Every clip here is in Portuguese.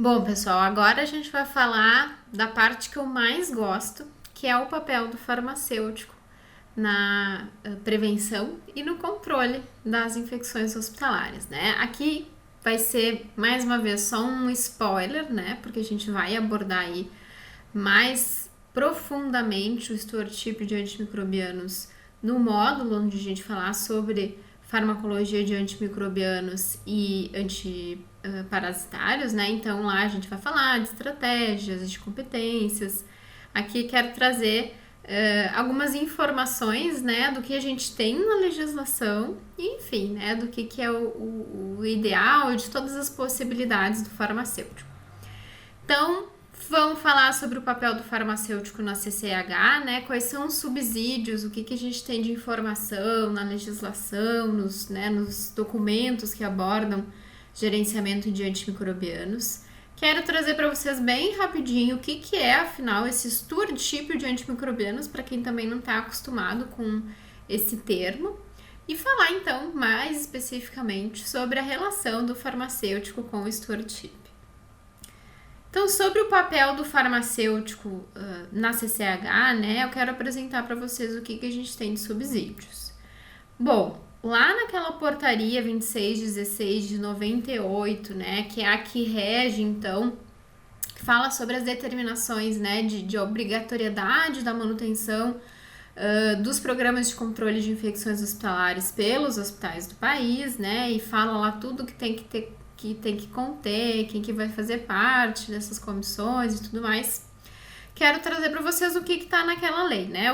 Bom, pessoal, agora a gente vai falar da parte que eu mais gosto, que é o papel do farmacêutico na prevenção e no controle das infecções hospitalares, né? Aqui vai ser, mais uma vez, só um spoiler, né? Porque a gente vai abordar aí mais profundamente o stewardship de antimicrobianos no módulo onde a gente falar sobre farmacologia de antimicrobianos e antiparasitários, né? Então lá a gente vai falar de estratégias, de competências. Aqui quero trazer algumas informações, né, do que a gente tem na legislação e, enfim, né, do que é o ideal de todas as possibilidades do farmacêutico. Então, vamos falar sobre o papel do farmacêutico na CCH, né? Quais são os subsídios, o que a gente tem de informação na legislação, nos documentos que abordam gerenciamento de antimicrobianos. Quero trazer para vocês bem rapidinho o que é, afinal, esse stewardship de antimicrobianos, para quem também não está acostumado com esse termo. E falar, então, mais especificamente sobre a relação do farmacêutico com o stewardship. Então, sobre o papel do farmacêutico na CCH, né, eu quero apresentar para vocês o que a gente tem de subsídios. Bom, lá naquela portaria 2616 de 98, né, que é a que rege, então, que fala sobre as determinações, né, de obrigatoriedade da manutenção dos programas de controle de infecções hospitalares pelos hospitais do país, né, e fala lá tudo que tem que conter, quem que vai fazer parte dessas comissões e tudo mais. Quero trazer para vocês o que está naquela lei, né?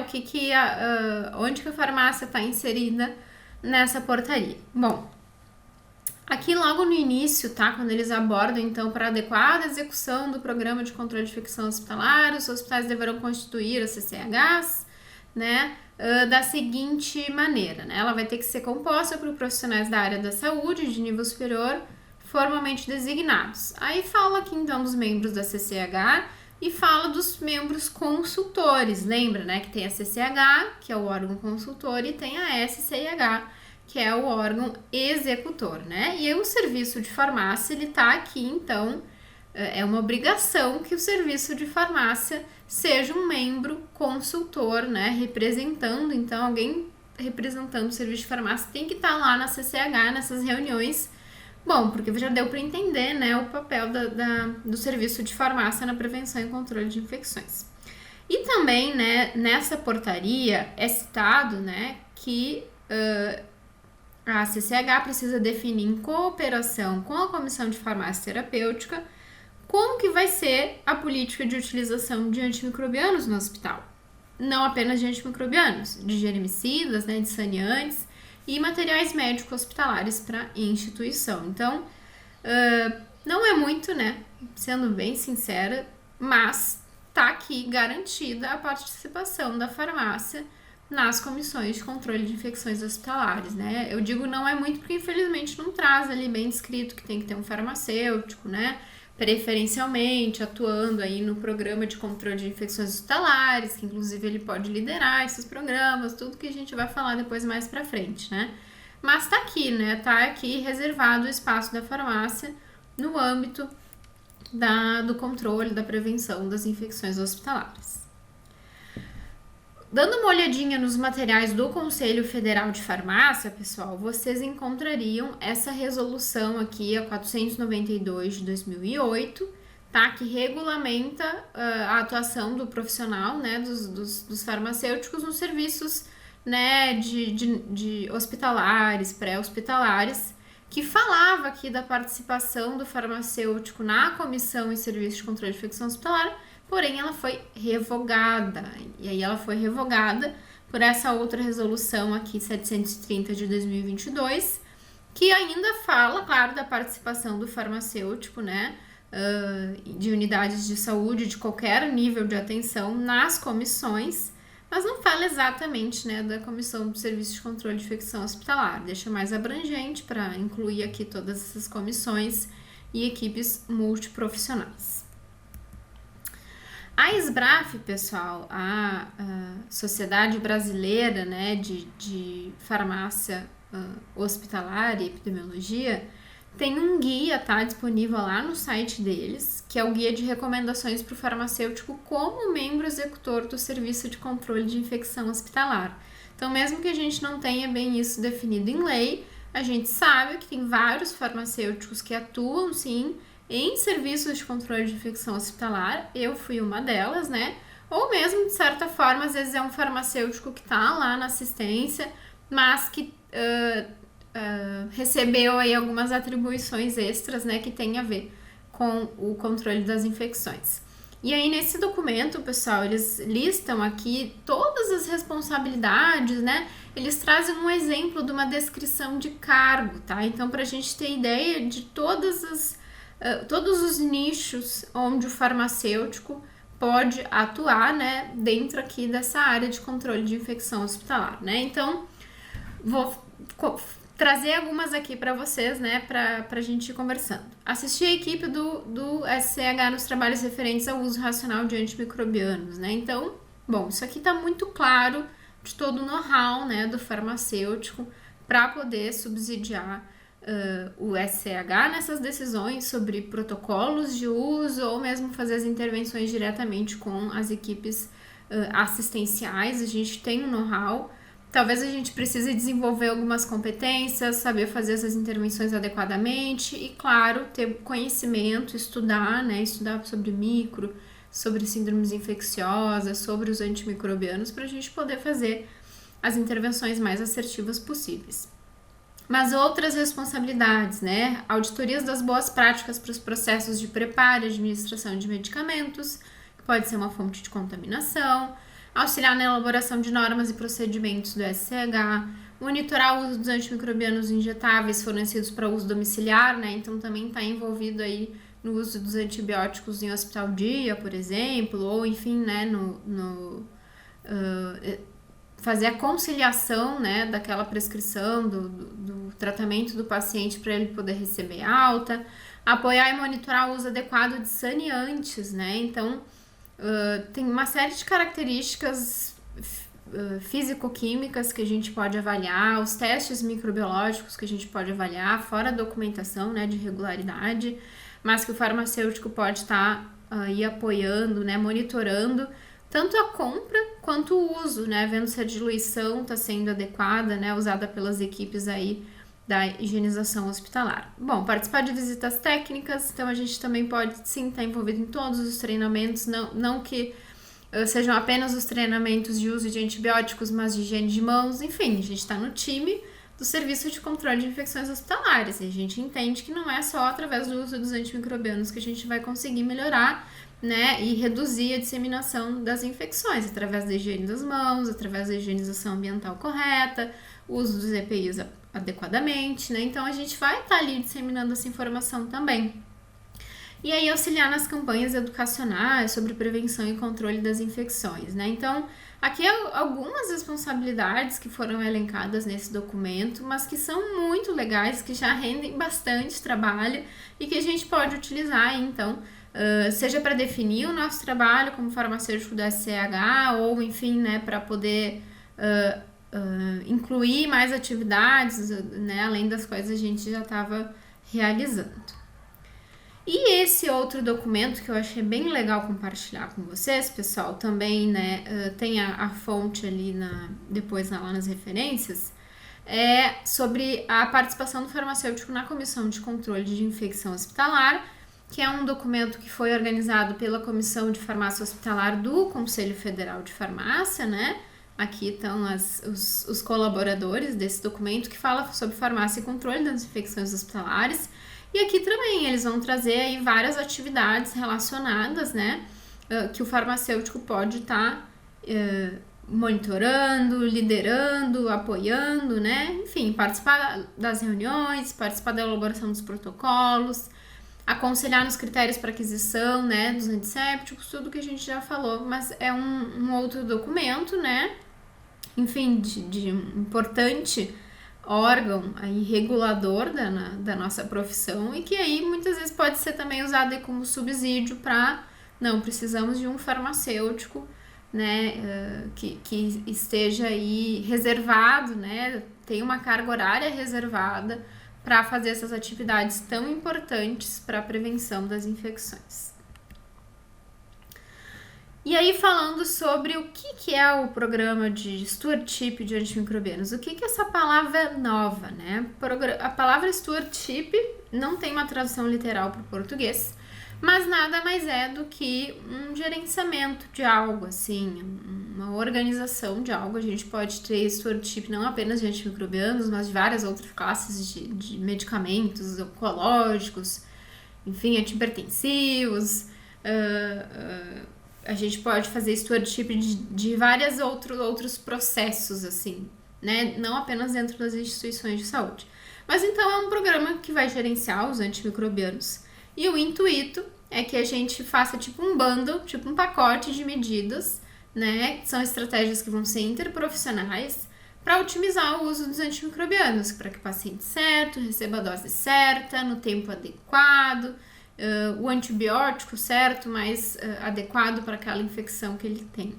Onde que a farmácia está inserida nessa portaria. Bom, aqui logo no início, tá? Quando eles abordam, então, para adequada execução do programa de controle de infecção hospitalar, os hospitais deverão constituir as CCHs, né? Da seguinte maneira, né? Ela vai ter que ser composta por profissionais da área da saúde de nível superior formalmente designados. Aí fala aqui, então, dos membros da CCH e fala dos membros consultores. Lembra, né, que tem a CCH, que é o órgão consultor, e tem a SCIH, que é o órgão executor, né? E aí o serviço de farmácia, ele tá aqui, então, é uma obrigação que o serviço de farmácia seja um membro consultor, né? Representando, então, alguém representando o serviço de farmácia tem que estar lá na CCH, nessas reuniões. Bom, porque já deu para entender, né, o papel do serviço de farmácia na prevenção e controle de infecções. E também, né, nessa portaria é citado, né, que a CCH precisa definir em cooperação com a Comissão de Farmácia Terapêutica como que vai ser a política de utilização de antimicrobianos no hospital. Não apenas de antimicrobianos, de germicidas, né, de saneantes, e materiais médicos hospitalares para instituição. Então, não é muito, né? Sendo bem sincera, mas tá aqui garantida a participação da farmácia nas comissões de controle de infecções hospitalares, né? Eu digo não é muito porque infelizmente não traz ali bem descrito que tem que ter um farmacêutico, né? Preferencialmente atuando aí no programa de controle de infecções hospitalares, que inclusive ele pode liderar esses programas, tudo que a gente vai falar depois mais pra frente, né? Mas tá aqui, né? Tá aqui reservado o espaço da farmácia no âmbito do controle, da prevenção das infecções hospitalares. Dando uma olhadinha nos materiais do Conselho Federal de Farmácia, pessoal, vocês encontrariam essa resolução aqui, a 492 de 2008, tá? Que regulamenta a atuação do profissional, né, dos farmacêuticos nos serviços, né, de hospitalares, pré-hospitalares, que falava aqui da participação do farmacêutico na comissão e serviço de controle de infecção hospitalar, porém ela foi revogada. E aí ela foi revogada por essa outra resolução aqui, 730 de 2022, que ainda fala, claro, da participação do farmacêutico, né, de unidades de saúde de qualquer nível de atenção nas comissões, mas não fala exatamente, né, da comissão do serviço de controle de infecção hospitalar. Deixa mais abrangente para incluir aqui todas essas comissões e equipes multiprofissionais. A SBRAF, pessoal, a Sociedade Brasileira, né, de Farmácia Hospitalar e Epidemiologia, Tem um guia, tá, disponível lá no site deles, que é o guia de recomendações para o farmacêutico como membro executor do Serviço de Controle de Infecção Hospitalar. Então, mesmo que a gente não tenha bem isso definido em lei, a gente sabe que tem vários farmacêuticos que atuam, sim, em serviços de controle de infecção hospitalar. Eu fui uma delas, né? Ou mesmo, de certa forma, às vezes é um farmacêutico que está lá na assistência, mas que recebeu aí algumas atribuições extras, né, que tem a ver com o controle das infecções. E aí, nesse documento, pessoal, eles listam aqui todas as responsabilidades, né? Eles trazem um exemplo de uma descrição de cargo, tá? Então, para a gente ter ideia de todos os nichos onde o farmacêutico pode atuar, né? Dentro aqui dessa área de controle de infecção hospitalar, né? Então, vou trazer algumas aqui para vocês, né, para a gente ir conversando. Assisti a equipe do SCH nos trabalhos referentes ao uso racional de antimicrobianos, né? Então, bom, isso aqui está muito claro de todo o know-how, né, do farmacêutico para poder subsidiar o SCH nessas decisões sobre protocolos de uso ou mesmo fazer as intervenções diretamente com as equipes assistenciais. A gente tem um know-how. Talvez a gente precise desenvolver algumas competências, saber fazer essas intervenções adequadamente e, claro, ter conhecimento, estudar, né? Estudar sobre micro, sobre síndromes infecciosas, sobre os antimicrobianos, para a gente poder fazer as intervenções mais assertivas possíveis. Mas outras responsabilidades, né? Auditorias das boas práticas para os processos de preparo e administração de medicamentos, que pode ser uma fonte de contaminação, auxiliar na elaboração de normas e procedimentos do SCH, monitorar o uso dos antimicrobianos injetáveis fornecidos para uso domiciliar, né? Então também está envolvido aí no uso dos antibióticos em hospital-dia, por exemplo, ou enfim, né, fazer a conciliação, né, daquela prescrição, do tratamento do paciente para ele poder receber alta, apoiar e monitorar o uso adequado de saneantes, né? Então, tem uma série de características físico-químicas que a gente pode avaliar, os testes microbiológicos que a gente pode avaliar, fora a documentação, né, de regularidade, mas que o farmacêutico pode estar aí apoiando, né, monitorando tanto a compra quanto o uso, né, vendo se a diluição está sendo adequada, né, usada pelas equipes aí da higienização hospitalar. Bom, participar de visitas técnicas, então a gente também pode sim estar envolvido em todos os treinamentos, não que sejam apenas os treinamentos de uso de antibióticos, mas de higiene de mãos, enfim, a gente está no time do Serviço de Controle de Infecções Hospitalares e a gente entende que não é só através do uso dos antimicrobianos que a gente vai conseguir melhorar, né, e reduzir a disseminação das infecções, através da higiene das mãos, através da higienização ambiental correta, uso dos EPIs adequadamente, né? Então a gente vai estar ali disseminando essa informação também. E aí auxiliar nas campanhas educacionais sobre prevenção e controle das infecções, né? Então, aqui algumas responsabilidades que foram elencadas nesse documento, mas que são muito legais, que já rendem bastante trabalho e que a gente pode utilizar, então, seja para definir o nosso trabalho como farmacêutico do SCH ou, enfim, né, para poder incluir mais atividades, né, além das coisas que a gente já estava realizando. E esse outro documento que eu achei bem legal compartilhar com vocês, pessoal, também, né, tem a fonte ali depois lá nas referências, é sobre a participação do farmacêutico na Comissão de Controle de Infecção Hospitalar, que é um documento que foi organizado pela Comissão de Farmácia Hospitalar do Conselho Federal de Farmácia, né? Aqui estão os colaboradores desse documento que fala sobre farmácia e controle das infecções hospitalares. E aqui também eles vão trazer aí várias atividades relacionadas, né? Que o farmacêutico pode estar monitorando, liderando, apoiando, né? Enfim, participar das reuniões, participar da elaboração dos protocolos, aconselhar nos critérios para aquisição, né, dos antissépticos, tudo que a gente já falou, mas é um outro documento, né, enfim, de um importante órgão aí regulador da nossa profissão e que aí muitas vezes pode ser também usado aí como subsídio para, não, precisamos de um farmacêutico, né, que esteja aí reservado, né, tem uma carga horária reservada para fazer essas atividades tão importantes para a prevenção das infecções. E aí, falando sobre o que é o programa de stewardship de antimicrobianos, o que é essa palavra nova, né? A palavra stewardship não tem uma tradução literal para o português, mas nada mais é do que um gerenciamento de algo, assim, uma organização de algo. A gente pode ter stewardship não apenas de antimicrobianos, mas de várias outras classes de medicamentos oncológicos, enfim, antihipertensivos. A gente pode fazer stewardship de vários outros processos, assim, né? Não apenas dentro das instituições de saúde. Mas então é um programa que vai gerenciar os antimicrobianos. E o intuito é que a gente faça tipo um bundle, tipo um pacote de medidas, né? São estratégias que vão ser interprofissionais para otimizar o uso dos antimicrobianos, para que o paciente certo receba a dose certa, no tempo adequado, o antibiótico certo, mais adequado para aquela infecção que ele tem,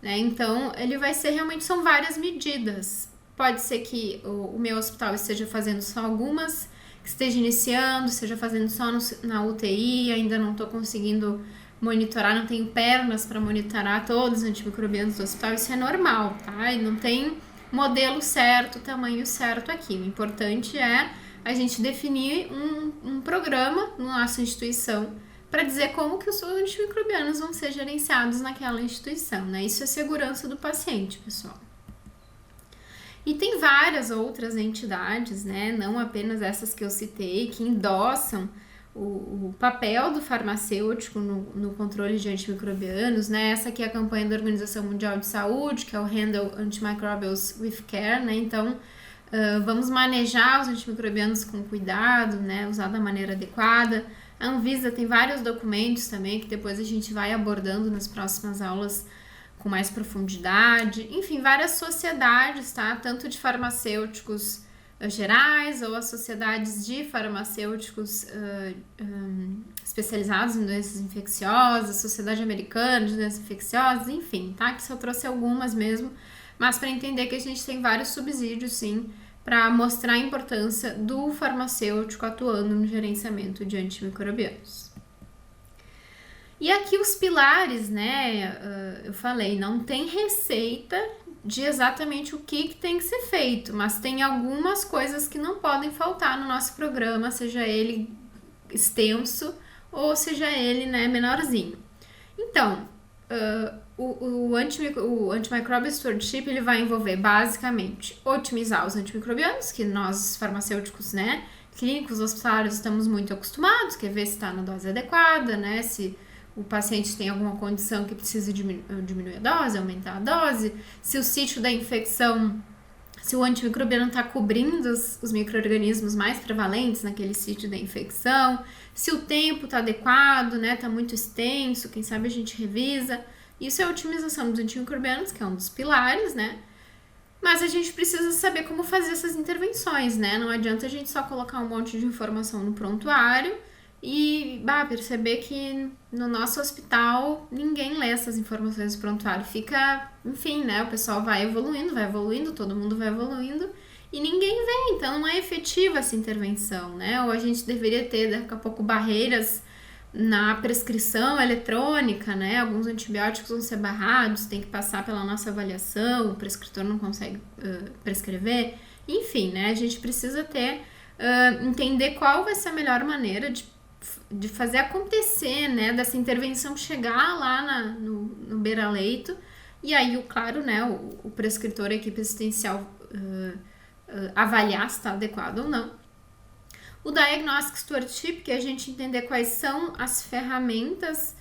né? Então, ele vai ser realmente, são várias medidas. Pode ser que o meu hospital esteja fazendo só algumas, que esteja iniciando, esteja fazendo só na UTI, ainda não estou conseguindo monitorar, não tenho pernas para monitorar todos os antimicrobianos do hospital, isso é normal, tá? E não tem modelo certo, tamanho certo aqui. O importante é a gente definir um programa na nossa instituição para dizer como que os antimicrobianos vão ser gerenciados naquela instituição, né? Isso é segurança do paciente, pessoal. E tem várias outras entidades, né? Não apenas essas que eu citei, que endossam o papel do farmacêutico no controle de antimicrobianos, né? Essa aqui é a campanha da Organização Mundial de Saúde, que é o Handle Antimicrobials with Care, né? Então, vamos manejar os antimicrobianos com cuidado, né? Usar da maneira adequada. A Anvisa tem vários documentos também que depois a gente vai abordando nas próximas aulas com mais profundidade. Enfim, várias sociedades, tá? Tanto de farmacêuticos gerais ou as sociedades de farmacêuticos especializados em doenças infecciosas, Sociedade Americana de Doenças Infecciosas, enfim, tá? Que só trouxe algumas mesmo, mas para entender que a gente tem vários subsídios, sim, para mostrar a importância do farmacêutico atuando no gerenciamento de antimicrobianos. E aqui os pilares, né, eu falei, não tem receita de exatamente o que tem que ser feito, mas tem algumas coisas que não podem faltar no nosso programa, seja ele extenso ou seja ele, né, menorzinho. Então, o Antimicrobial Stewardship ele vai envolver basicamente otimizar os antimicrobianos, que nós farmacêuticos, né, clínicos, hospitalários estamos muito acostumados, que é ver se está na dose adequada, né, se o paciente tem alguma condição que precisa diminuir a dose, aumentar a dose, se o sítio da infecção, se o antimicrobiano está cobrindo os micro-organismos mais prevalentes naquele sítio da infecção, se o tempo está adequado, né, está muito extenso, quem sabe a gente revisa. Isso é a otimização dos antimicrobianos, que é um dos pilares, né? Mas a gente precisa saber como fazer essas intervenções, né? Não adianta a gente só colocar um monte de informação no prontuário e perceber que no nosso hospital ninguém lê essas informações do prontuário. Fica, enfim, né? O pessoal vai evoluindo, todo mundo vai evoluindo e ninguém vê, então não é efetiva essa intervenção, né? Ou a gente deveria ter daqui a pouco barreiras na prescrição eletrônica, né? Alguns antibióticos vão ser barrados, tem que passar pela nossa avaliação, o prescritor não consegue prescrever. Enfim, né? A gente precisa ter, entender qual vai ser a melhor maneira de fazer acontecer, né? Dessa intervenção chegar lá no beira-leito. E aí, claro, né? O prescritor, a equipe assistencial avaliar se está adequado ou não. O Diagnostic Stewardship, que é a gente entender quais são as ferramentas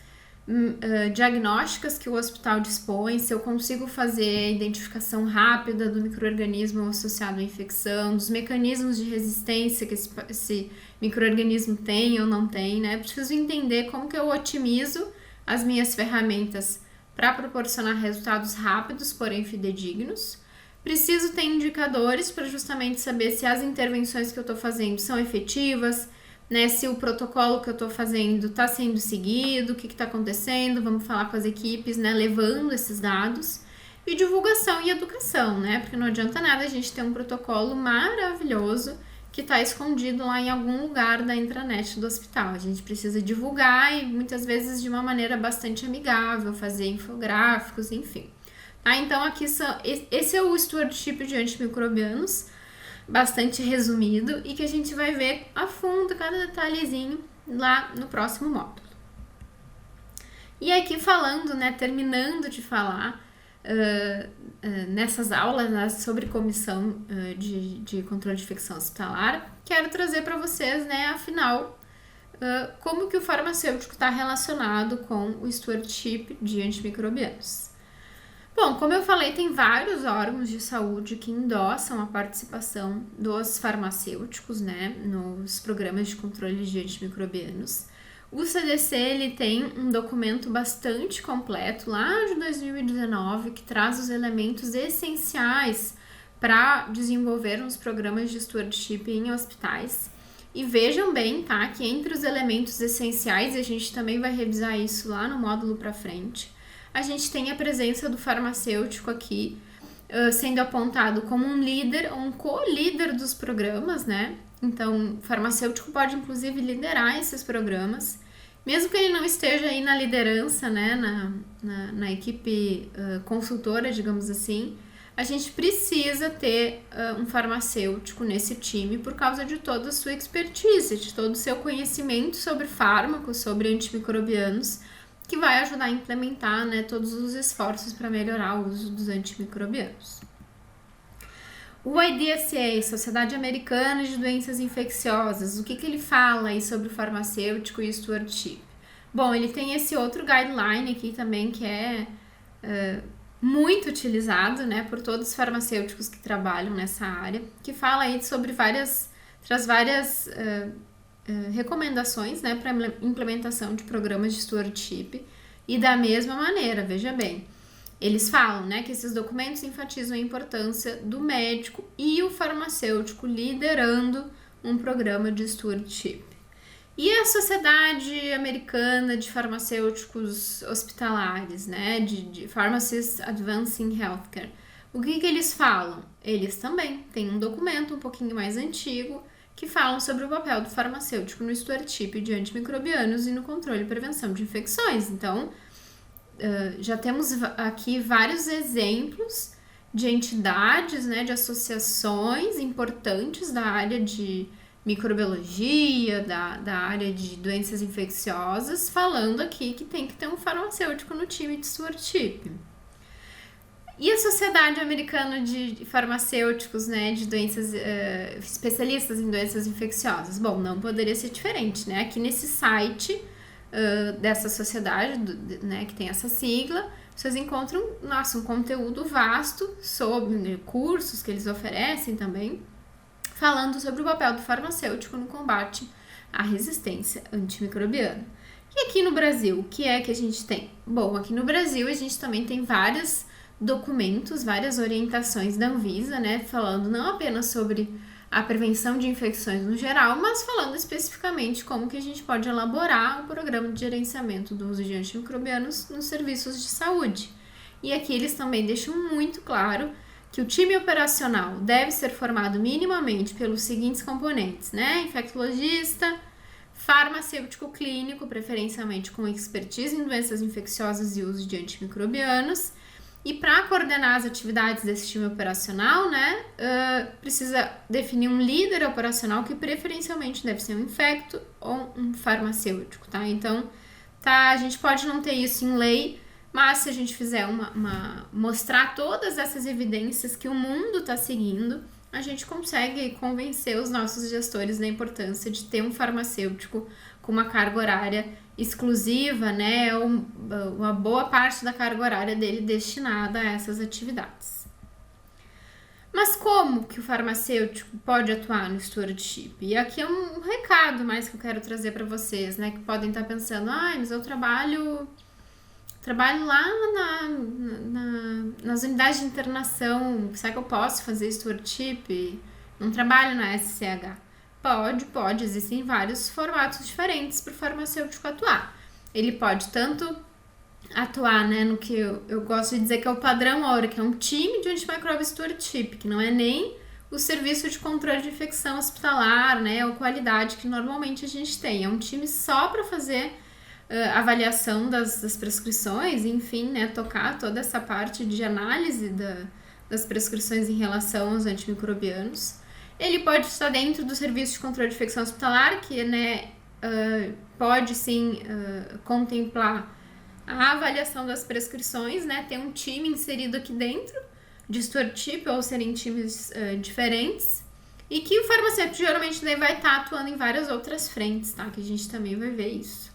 diagnósticas que o hospital dispõe, se eu consigo fazer a identificação rápida do micro-organismo associado à infecção, dos mecanismos de resistência que esse micro-organismo tem ou não tem, né? Preciso entender como que eu otimizo as minhas ferramentas para proporcionar resultados rápidos, porém fidedignos. Preciso ter indicadores para justamente saber se as intervenções que eu estou fazendo são efetivas, né? Se o protocolo que eu estou fazendo está sendo seguido, o que está acontecendo, vamos falar com as equipes, né? Levando esses dados. E divulgação e educação, né? Porque não adianta nada a gente ter um protocolo maravilhoso que está escondido lá em algum lugar da intranet do hospital. A gente precisa divulgar e muitas vezes de uma maneira bastante amigável, fazer infográficos, enfim. Tá? Então aqui esse é o stewardship de antimicrobianos, bastante resumido, e que a gente vai ver a fundo cada detalhezinho lá no próximo módulo. E aqui falando, né, terminando de falar nessas aulas, né, sobre comissão de controle de infecção hospitalar, quero trazer para vocês, né, afinal, como que o farmacêutico está relacionado com o stewardship de antimicrobianos. Bom, como eu falei, tem vários órgãos de saúde que endossam a participação dos farmacêuticos, né, nos programas de controle de antimicrobianos. O CDC ele tem um documento bastante completo lá de 2019 que traz os elementos essenciais para desenvolver uns programas de stewardship em hospitais. E vejam bem, tá, que entre os elementos essenciais, e a gente também vai revisar isso lá no módulo para frente, a gente tem a presença do farmacêutico aqui sendo apontado como um líder ou um co-líder dos programas, né? Então, o farmacêutico pode, inclusive, liderar esses programas, mesmo que ele não esteja aí na liderança, né, na equipe consultora, digamos assim, a gente precisa ter um farmacêutico nesse time por causa de toda a sua expertise, de todo o seu conhecimento sobre fármacos, sobre antimicrobianos, que vai ajudar a implementar, né, todos os esforços para melhorar o uso dos antimicrobianos. O IDSA, Sociedade Americana de Doenças Infecciosas, o que ele fala aí sobre o farmacêutico e o stewardship? Bom, ele tem esse outro guideline aqui também que é muito utilizado, né, por todos os farmacêuticos que trabalham nessa área, que fala aí sobre traz várias recomendações, né, para implementação de programas de stewardship. E da mesma maneira, veja bem, eles falam, né, que esses documentos enfatizam a importância do médico e o farmacêutico liderando um programa de stewardship. E a Sociedade Americana de Farmacêuticos Hospitalares, né, de Pharmacists Advancing Healthcare, o que eles falam? Eles também têm um documento um pouquinho mais antigo que falam sobre o papel do farmacêutico no stewardship de antimicrobianos e no controle e prevenção de infecções. Então, já temos aqui vários exemplos de entidades, né, de associações importantes da área de microbiologia, da área de doenças infecciosas, falando aqui que tem que ter um farmacêutico no time de stewardship. E a Sociedade Americana de Farmacêuticos, né, de doenças, especialistas em doenças infecciosas? Bom, não poderia ser diferente, né? Aqui nesse site dessa sociedade, né, que tem essa sigla, vocês encontram, um conteúdo vasto sobre cursos que eles oferecem também, falando sobre o papel do farmacêutico no combate à resistência antimicrobiana. E aqui no Brasil, o que é que a gente tem? Bom, aqui no Brasil a gente também tem vários documentos, várias orientações da Anvisa, né, falando não apenas sobre a prevenção de infecções no geral, mas falando especificamente como que a gente pode elaborar o programa de gerenciamento do uso de antimicrobianos nos serviços de saúde. E aqui eles também deixam muito claro que o time operacional deve ser formado minimamente pelos seguintes componentes, né, infectologista, farmacêutico clínico, preferencialmente com expertise em doenças infecciosas e uso de antimicrobianos. E para coordenar as atividades desse time operacional, né, precisa definir um líder operacional que preferencialmente deve ser um infecto ou um farmacêutico, tá? Então, a gente pode não ter isso em lei, mas se a gente fizer mostrar todas essas evidências que o mundo está seguindo, a gente consegue convencer os nossos gestores da importância de ter um farmacêutico com uma carga horária exclusiva, né, ou uma boa parte da carga horária dele destinada a essas atividades. Mas como que o farmacêutico pode atuar no stewardship? E aqui é um recado mais que eu quero trazer para vocês, né, que podem estar pensando, mas eu trabalho lá nas unidades de internação, será que eu posso fazer stewardship? Não trabalho na SCH. Pode, existem vários formatos diferentes para o farmacêutico atuar. Ele pode tanto atuar, né, no que eu gosto de dizer que é o padrão ouro, que é um time de antimicrobial stewardship, que não é nem o serviço de controle de infecção hospitalar, né, ou qualidade que normalmente a gente tem. É um time só para fazer avaliação das prescrições, enfim, né, tocar toda essa parte de análise das prescrições em relação aos antimicrobianos. Ele pode estar dentro do serviço de controle de infecção hospitalar, que, né, pode sim contemplar a avaliação das prescrições, né, ter um time inserido aqui dentro de stewardship, ou serem times diferentes, e que o farmacêutico geralmente vai estar atuando em várias outras frentes, tá, que a gente também vai ver isso.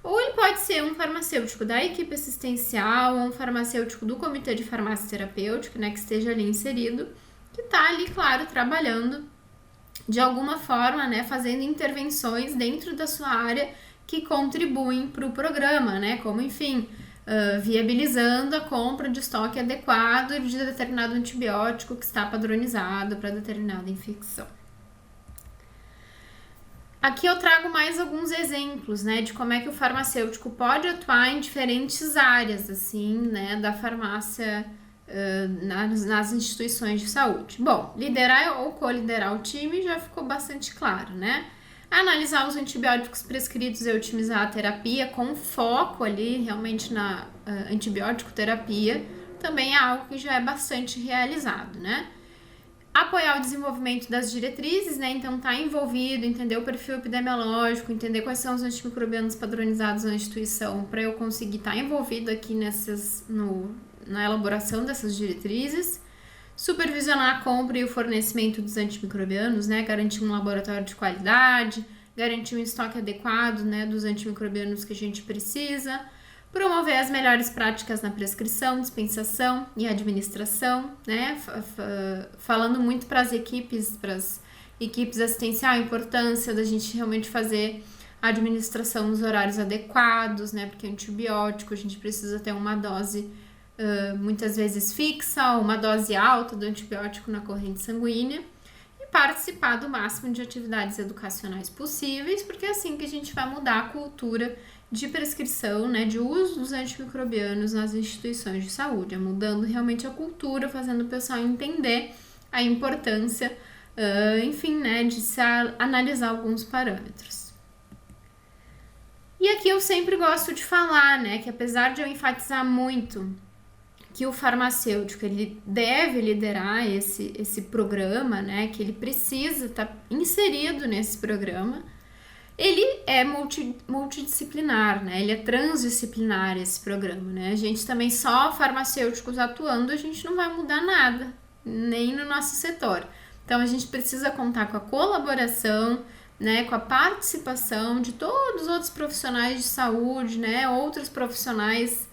Ou ele pode ser um farmacêutico da equipe assistencial, ou um farmacêutico do comitê de farmácia terapêutica, né, que esteja ali inserido, que está ali, claro, trabalhando de alguma forma, né, fazendo intervenções dentro da sua área que contribuem para o programa, né, como, enfim, viabilizando a compra de estoque adequado de determinado antibiótico que está padronizado para determinada infecção. Aqui eu trago mais alguns exemplos, né, de como é que o farmacêutico pode atuar em diferentes áreas, assim, né, da farmácia nas instituições de saúde. Bom, liderar ou co-liderar o time já ficou bastante claro, né? Analisar os antibióticos prescritos e otimizar a terapia com foco ali realmente na antibiótico terapia também é algo que já é bastante realizado, né? Apoiar o desenvolvimento das diretrizes, né? Então, tá envolvido, entender o perfil epidemiológico, entender quais são os antimicrobianos padronizados na instituição, para eu conseguir estar envolvido aqui na elaboração dessas diretrizes. Supervisionar a compra e o fornecimento dos antimicrobianos, né? Garantir um laboratório de qualidade, garantir um estoque adequado, né, dos antimicrobianos que a gente precisa. Promover as melhores práticas na prescrição, dispensação e administração, né? Falando muito para as equipes assistenciais, a importância da gente realmente fazer a administração nos horários adequados, né? Porque antibiótico a gente precisa ter uma dose muitas vezes fixa, ou uma dose alta do antibiótico na corrente sanguínea. E participar do máximo de atividades educacionais possíveis, porque é assim que a gente vai mudar a cultura de prescrição, né, de uso dos antimicrobianos nas instituições de saúde, mudando realmente a cultura, fazendo o pessoal entender a importância, enfim, né, de se analisar alguns parâmetros. E aqui eu sempre gosto de falar, né, que apesar de eu enfatizar muito que o farmacêutico ele deve liderar esse programa, né, que ele precisa estar inserido nesse programa, ele é multidisciplinar, né? Ele é transdisciplinar esse programa, né? A gente também só farmacêuticos atuando, a gente não vai mudar nada, nem no nosso setor. Então a gente precisa contar com a colaboração, né, com a participação de todos os outros profissionais de saúde, né, outros profissionais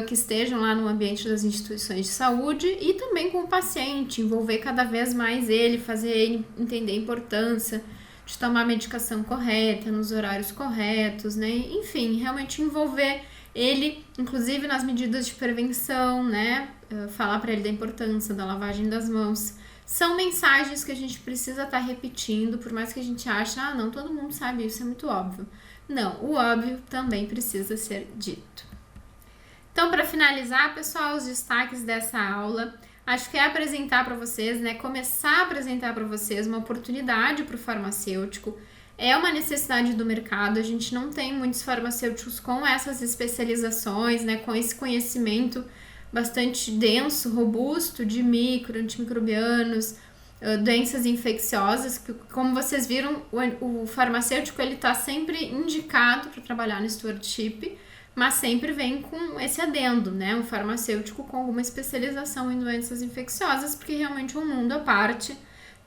que estejam lá no ambiente das instituições de saúde, e também com o paciente, envolver cada vez mais ele, fazer ele entender a importância de tomar a medicação correta, nos horários corretos, né? Enfim, realmente envolver ele, inclusive nas medidas de prevenção, né? Falar para ele da importância da lavagem das mãos. São mensagens que a gente precisa estar repetindo, por mais que a gente ache, não, todo mundo sabe isso, é muito óbvio. Não, o óbvio também precisa ser dito. Então, para finalizar, pessoal, os destaques dessa aula, acho que é apresentar para vocês, né, começar a apresentar para vocês uma oportunidade para o farmacêutico. É uma necessidade do mercado, a gente não tem muitos farmacêuticos com essas especializações, né, com esse conhecimento bastante denso, robusto de antimicrobianos, doenças infecciosas, que, como vocês viram, o farmacêutico ele está sempre indicado para trabalhar no stewardship, mas sempre vem com esse adendo, né? Um farmacêutico com alguma especialização em doenças infecciosas, porque realmente é um mundo à parte,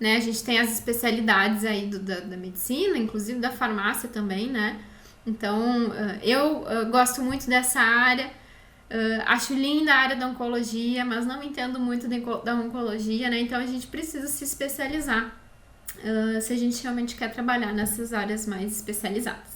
né? A gente tem as especialidades aí da medicina, inclusive da farmácia também, né? Então, eu gosto muito dessa área, acho linda a área da oncologia, mas não entendo muito da oncologia, né? Então, a gente precisa se especializar se a gente realmente quer trabalhar nessas áreas mais especializadas.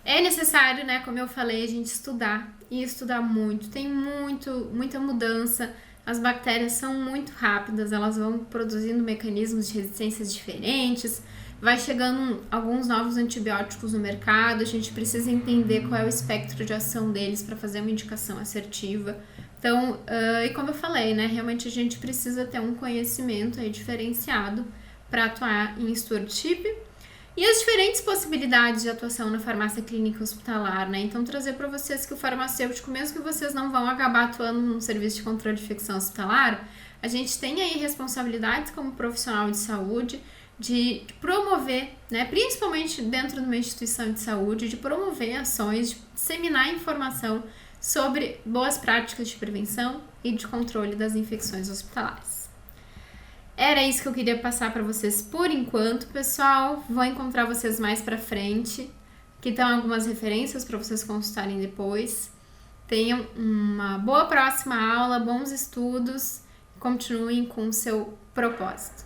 É necessário, né, como eu falei, a gente estudar e estudar muito. Tem muita mudança. As bactérias são muito rápidas, elas vão produzindo mecanismos de resistências diferentes. Vai chegando alguns novos antibióticos no mercado. A gente precisa entender qual é o espectro de ação deles para fazer uma indicação assertiva, Então, e como eu falei, né, realmente a gente precisa ter um conhecimento aí diferenciado para atuar em stewardship e as diferentes possibilidades de atuação na farmácia clínica hospitalar, né? Então, trazer para vocês que o farmacêutico, mesmo que vocês não vão acabar atuando num serviço de controle de infecção hospitalar, a gente tem aí responsabilidades como profissional de saúde de promover, né, principalmente dentro de uma instituição de saúde, de promover ações, de disseminar informação sobre boas práticas de prevenção e de controle das infecções hospitalares. Era isso que eu queria passar para vocês por enquanto, pessoal. Vou encontrar vocês mais para frente. Aqui estão algumas referências para vocês consultarem depois. Tenham uma boa próxima aula, bons estudos, continuem com o seu propósito.